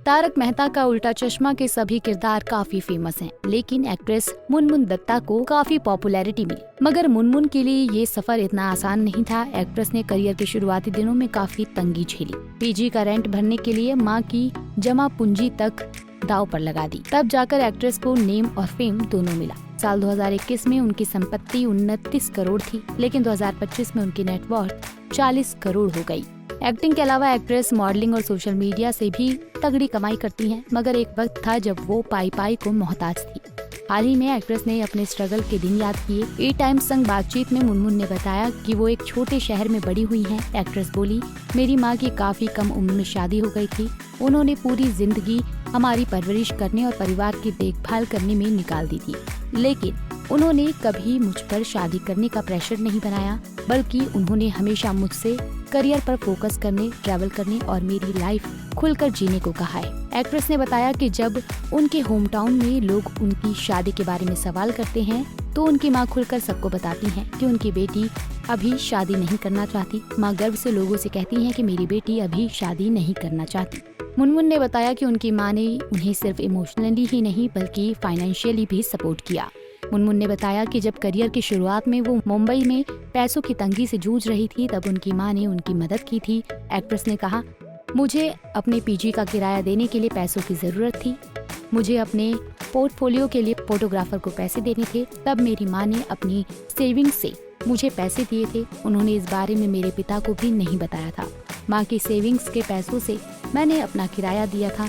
तारक मेहता का उल्टा चश्मा के सभी किरदार काफी फेमस हैं, लेकिन एक्ट्रेस मुनमुन दत्ता को काफी पॉपुलैरिटी मिली। मगर मुनमुन के लिए ये सफर इतना आसान नहीं था। एक्ट्रेस ने करियर के शुरुआती दिनों में काफी तंगी झेली। पीजी का रेंट भरने के लिए माँ की जमा पूंजी तक दांव पर लगा दी। तब जाकर एक्ट्रेस को नेम और फेम दोनों मिला। साल 2021 में उनकी संपत्ति 29 करोड़ थी, लेकिन 2025 में उनकी नेटवर्थ 40 करोड़ हो गई। एक्टिंग के अलावा एक्ट्रेस मॉडलिंग और सोशल मीडिया से भी तगड़ी कमाई करती हैं, मगर एक वक्त था जब वो पाई को मोहताज थी। हाल ही में एक्ट्रेस ने अपने स्ट्रगल के दिन याद किए। ए टाइम्स संग बातचीत में मुनमुन ने बताया कि वो एक छोटे शहर में बड़ी हुई हैं। एक्ट्रेस बोली, मेरी माँ की काफी कम उम्र में शादी हो गई थी। उन्होंने पूरी जिंदगी हमारी परवरिश करने और परिवार की देखभाल करने में निकाल दी थी, लेकिन उन्होंने कभी मुझ पर शादी करने का प्रेशर नहीं बनाया, बल्कि उन्होंने हमेशा मुझसे करियर पर फोकस करने, ट्रैवल करने और मेरी लाइफ खुलकर जीने को कहा है। एक्ट्रेस ने बताया कि जब उनके होम टाउन में लोग उनकी शादी के बारे में सवाल करते हैं, तो उनकी माँ खुलकर सबको बताती हैं कि उनकी बेटी अभी शादी नहीं करना चाहती। माँ गर्व से लोगों से कहती हैं कि मेरी बेटी अभी शादी नहीं करना चाहती। मुनमुन ने बताया कि उनकी माँ ने उन्हें सिर्फ इमोशनली ही नहीं बल्कि फाइनेंशियली भी सपोर्ट किया। मुनमुन ने बताया कि जब करियर की शुरुआत में वो मुंबई में पैसों की तंगी से जूझ रही थी, तब उनकी माँ ने उनकी मदद की थी। एक्ट्रेस ने कहा, मुझे अपने पीजी का किराया देने के लिए पैसों की जरूरत थी। मुझे अपने पोर्टफोलियो के लिए फोटोग्राफर को पैसे देने थे। तब मेरी माँ ने अपनी सेविंग से मुझे पैसे दिए थे। उन्होंने इस बारे में मेरे पिता को भी नहीं बताया था। माँ की सेविंग्स के पैसों से मैंने अपना किराया दिया था,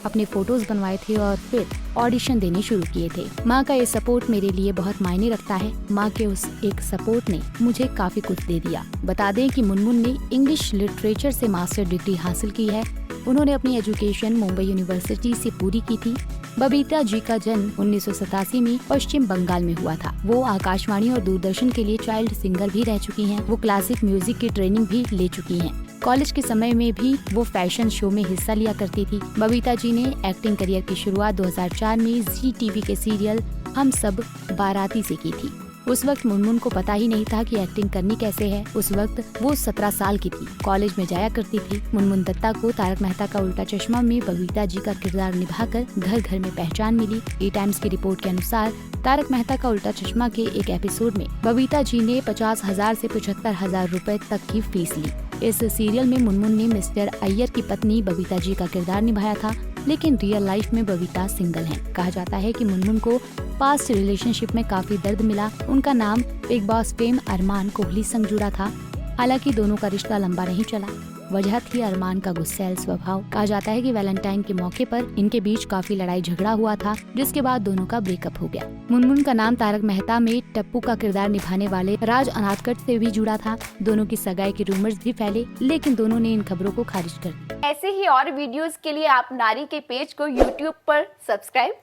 अपने फोटोज बनवाए थे और फिर ऑडिशन देने शुरू किए थे। माँ का ये सपोर्ट मेरे लिए बहुत मायने रखता है। माँ के उस एक सपोर्ट ने मुझे काफी कुछ दे दिया। बता दें कि मुनमुन ने इंग्लिश लिटरेचर से मास्टर डिग्री हासिल की है। उन्होंने अपनी एजुकेशन मुंबई यूनिवर्सिटी से पूरी की थी। बबीता जी का जन्म 1987 में पश्चिम बंगाल में हुआ था। वो आकाशवाणी और दूरदर्शन के लिए चाइल्ड सिंगर भी रह चुकी हैं। वो क्लासिक म्यूजिक की ट्रेनिंग भी ले चुकी हैं। कॉलेज के समय में भी वो फैशन शो में हिस्सा लिया करती थी। बबीता जी ने एक्टिंग करियर की शुरुआत 2004 में जी टीवी के सीरियल हम सब बाराती से की थी। उस वक्त मुनमुन को पता ही नहीं था कि एक्टिंग करनी कैसे है। उस वक्त वो 17 साल की थी, कॉलेज में जाया करती थी। मुनमुन दत्ता को तारक मेहता का उल्टा चश्मा में बबीता जी का किरदार निभाकर घर घर में पहचान मिली। ए टाइम्स की रिपोर्ट के अनुसार तारक मेहता का उल्टा चश्मा के एक एपिसोड में बबीता जी ने 50,000 से 75,000 रुपए तक की फीस ली। इस सीरियल में मुनमुन ने मिस्टर अय्यर की पत्नी बबीता जी का किरदार निभाया था, लेकिन रियल लाइफ में बबीता सिंगल हैं। कहा जाता है कि मुनमुन को पास्ट रिलेशनशिप में काफी दर्द मिला। उनका नाम big boss fame Armaan Kohli संग जुड़ा था। हालांकि दोनों का रिश्ता लंबा नहीं चला। वजह थी अरमान का गुस्सैल स्वभाव। कहा जाता है कि वैलेंटाइन के मौके पर इनके बीच काफी लड़ाई झगड़ा हुआ था, जिसके बाद दोनों का ब्रेकअप हो गया। मुनमुन का नाम तारक मेहता में टप्पू का किरदार निभाने वाले राज अनाथकट से भी जुड़ा था। दोनों की सगाई के रूमर्स भी फैले, लेकिन दोनों ने इन खबरों को खारिज कर दिया। ऐसे ही और वीडियोस के लिए आप नारी के पेज को यूट्यूब पर सब्सक्राइब,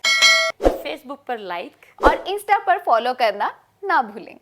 फेसबुक पर लाइक और इंस्टा पर फॉलो करना ना भूलें।